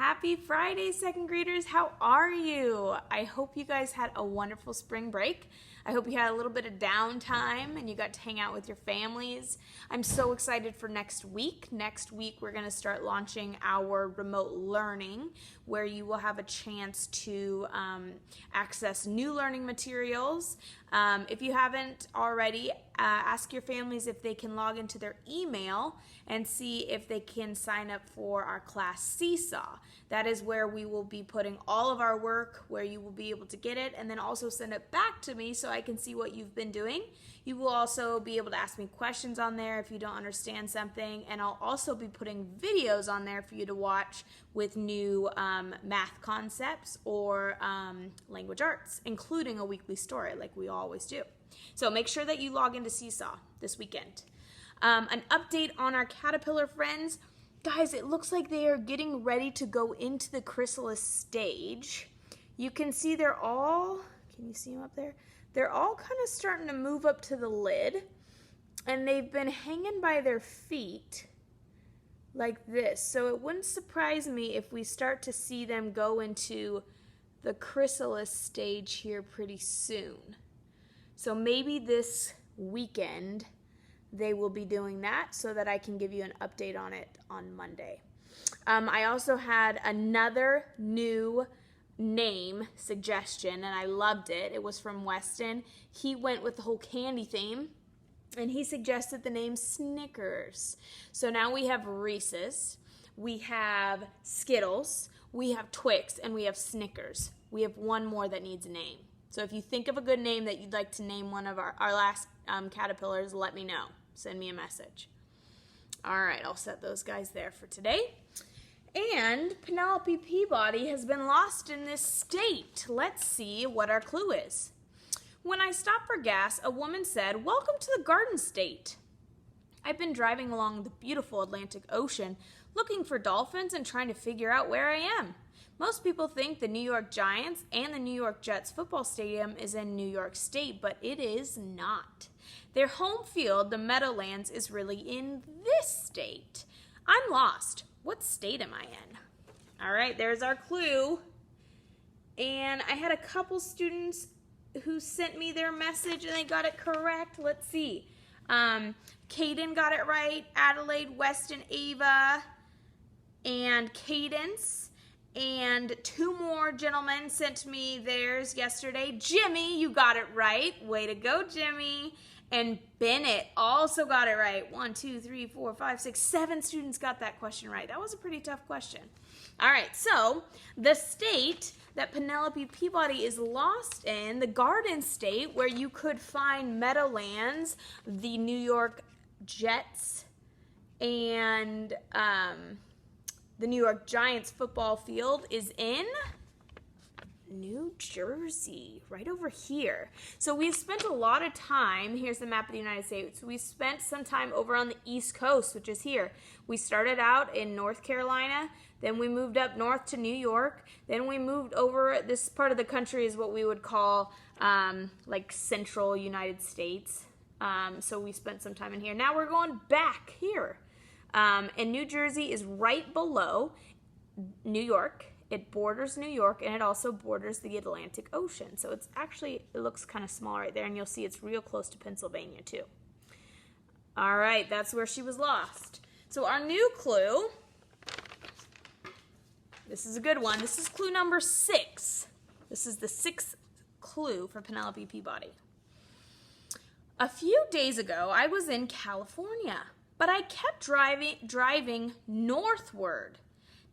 Happy Friday, second graders. How are you? I hope you guys had a wonderful spring break. I hope you had a little bit of downtime and you got to hang out with your families. I'm so excited for next week. Next week, we're going to start launching our remote learning where you will have a chance to access new learning materials. If you haven't already, ask your families if they can log into their email and see if they can sign up for our class Seesaw. That is where we will be putting all of our work, where you will be able to get it and then also send it back to me so I can see what you've been doing. You will also be able to ask me questions on there if you don't understand something, and I'll also be putting videos on there for you to watch with new math concepts or language arts, including a weekly story like we always do. So make sure that you log into Seesaw this weekend. An update on our caterpillar friends. Guys, it looks like they are getting ready to go into the chrysalis stage. You can see they're all, can you see them up there? They're all kind of starting to move up to the lid, and they've been hanging by their feet like this. So it wouldn't surprise me if we start to see them go into the chrysalis stage here pretty soon. So maybe this weekend they will be doing that so that I can give you an update on it on Monday. I also had another new name suggestion, and I loved it. It was from Weston. He went with the whole candy theme, and he suggested the name Snickers. So now we have Reese's, we have Skittles, we have Twix, and we have Snickers. We have one more that needs a name. So if you think of a good name that you'd like to name one of our last caterpillars, let me know. Send me a message. All right, I'll set those guys there for today. And Penelope Peabody has been lost in this state. Let's see what our clue is. When I stopped for gas, a woman said, "Welcome to the Garden State." I've been driving along the beautiful Atlantic Ocean looking for dolphins and trying to figure out where I am. Most people think the New York Giants and the New York Jets football stadium is in New York State, but it is not. Their home field, the Meadowlands, is really in this state. I'm lost. What state am I in? All right, there's our clue. And I had a couple students who sent me their message and they got it correct. Let's see. Caden got it right. Adelaide, Weston, Ava, and Cadence. And two more gentlemen sent me theirs yesterday. Jimmy, you got it right. Way to go, Jimmy. And Bennett also got it right. 1, 2, 3, 4, 5, 6, 7 students got that question right. That was a pretty tough question. All right, so the state that Penelope Peabody is lost in, the Garden State, where you could find Meadowlands, the New York Jets, and the New York Giants football field, is in New Jersey, right over here. So we've spent a lot of time, here's the map of the United States, we spent some time over on the East Coast, which is here. We started out in North Carolina, then we moved up north to New York, then we moved over, this part of the country is what we would call like central United States. So we spent some time in here. Now we're going back here. And New Jersey is right below New York. It borders New York, and it also borders the Atlantic Ocean. So it's actually, it looks kind of small right there, and you'll see it's real close to Pennsylvania, too. All right, that's where she was lost. So our new clue, this is a good one. This is clue number 6. This is the 6th clue for Penelope Peabody. A few days ago, I was in California, but I kept driving northward.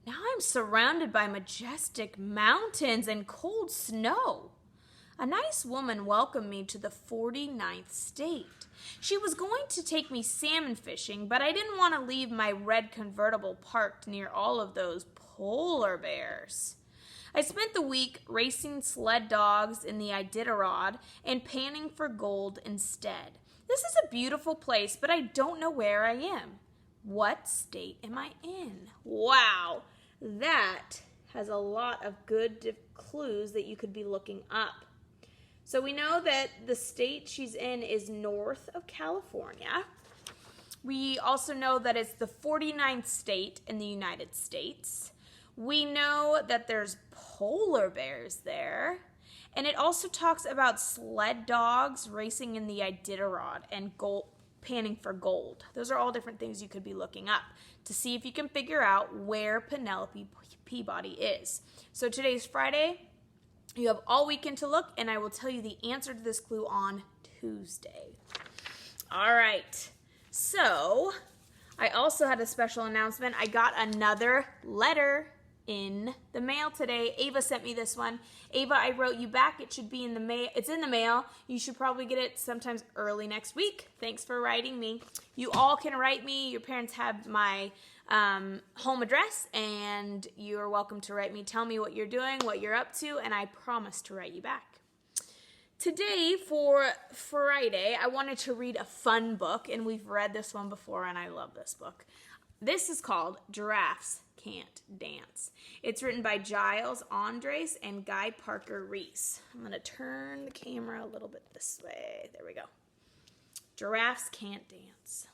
Now I'm surrounded by majestic mountains and cold snow. A nice woman welcomed me to the 49th state. She was going to take me salmon fishing, but I didn't want to leave my red convertible parked near all of those polar bears. I spent the week racing sled dogs in the Iditarod and panning for gold instead. This is a beautiful place, but I don't know where I am. What state am I in? Wow, that has a lot of good clues that you could be looking up. So we know that the state she's in is north of California. We also know that it's the 49th state in the United States. We know that there's polar bears there. And it also talks about sled dogs racing in the Iditarod and panning for gold. Those are all different things you could be looking up to see if you can figure out where Penelope Peabody is. So today's Friday. You have all weekend to look, and I will tell you the answer to this clue on Tuesday. All right. So I also had a special announcement. I got another letter in the mail today. Ava sent me this one. Ava, I wrote you back. It should be in the mail. It's in the mail. You should probably get it sometimes early next week. Thanks for writing me. You all can write me. Your parents have my home address, and you're welcome to write me. Tell me what you're doing, what you're up to, and I promise to write you back. Today, for Friday, I wanted to read a fun book, and we've read this one before, and I love this book. This is called Giraffes Can't Dance. It's written by Giles Andres and Guy Parker Reese. I'm going to turn the camera a little bit this way. There we go. Giraffes Can't Dance.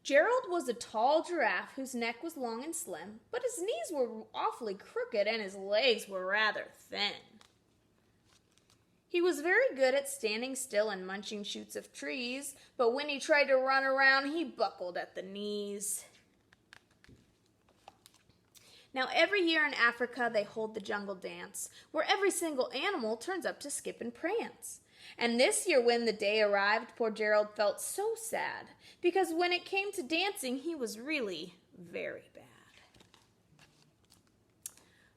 Gerald was a tall giraffe whose neck was long and slim, but his knees were awfully crooked and his legs were rather thin. He was very good at standing still and munching shoots of trees, but when he tried to run around, he buckled at the knees. Now, every year in Africa, they hold the jungle dance, where every single animal turns up to skip and prance. And this year, when the day arrived, poor Gerald felt so sad, because when it came to dancing, he was really very bad.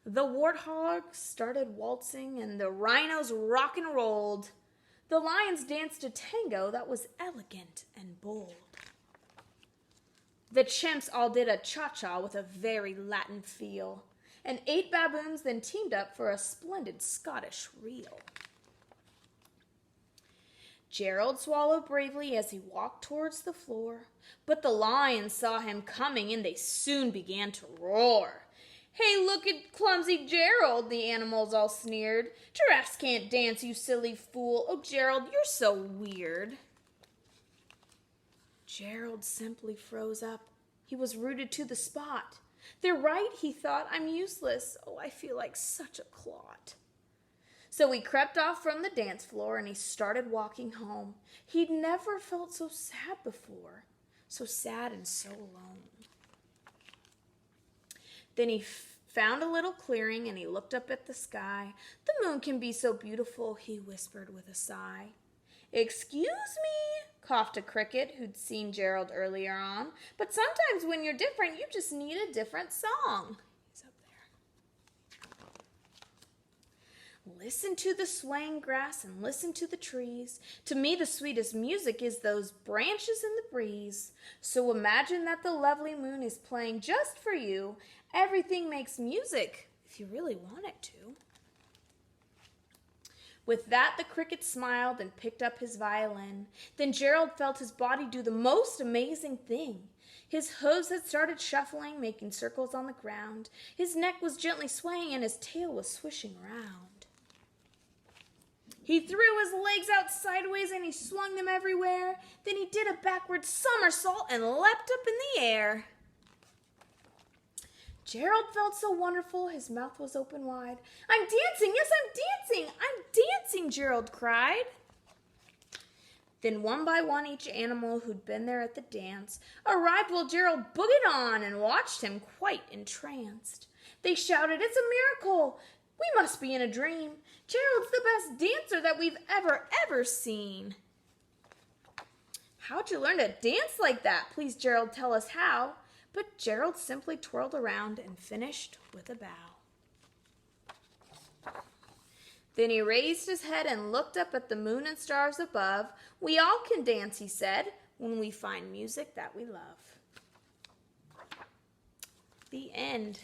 The warthogs started waltzing, and the rhinos rock and rolled. The lions danced a tango that was elegant and bold. The chimps all did a cha-cha with a very Latin feel, and 8 baboons then teamed up for a splendid Scottish reel. Gerald swallowed bravely as he walked towards the floor, but the lions saw him coming and they soon began to roar. "Hey, look at clumsy Gerald," the animals all sneered. "Giraffes can't dance, you silly fool. Oh, Gerald, you're so weird." Gerald simply froze up. He was rooted to the spot. "They're right," he thought. "I'm useless. Oh, I feel like such a clot." So he crept off from the dance floor and he started walking home. He'd never felt so sad before, so sad and so alone. Then he found a little clearing and he looked up at the sky. "The moon can be so beautiful," he whispered with a sigh. "Excuse me," coughed a cricket who'd seen Gerald earlier on, "but sometimes when you're different, you just need a different song." He's up there. "Listen to the swaying grass and listen to the trees. To me the sweetest music is those branches in the breeze. So imagine that the lovely moon is playing just for you. Everything makes music if you really want it to." With that, the cricket smiled and picked up his violin. Then Gerald felt his body do the most amazing thing. His hooves had started shuffling, making circles on the ground. His neck was gently swaying and his tail was swishing round. He threw his legs out sideways and he swung them everywhere. Then he did a backward somersault and leapt up in the air. Gerald felt so wonderful, his mouth was open wide. "I'm dancing, yes, I'm dancing, I'm dancing," Gerald cried. Then one by one each animal who'd been there at the dance arrived while Gerald boogied on and watched him quite entranced. They shouted, "It's a miracle! We must be in a dream. Gerald's the best dancer that we've ever seen." "How'd you learn to dance like that? Please, Gerald, tell us how." But Gerald simply twirled around and finished with a bow. Then he raised his head and looked up at the moon and stars above. "We all can dance," he said, "when we find music that we love." The end.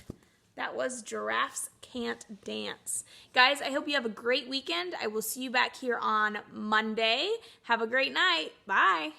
That was Giraffes Can't Dance. Guys, I hope you have a great weekend. I will see you back here on Monday. Have a great night. Bye.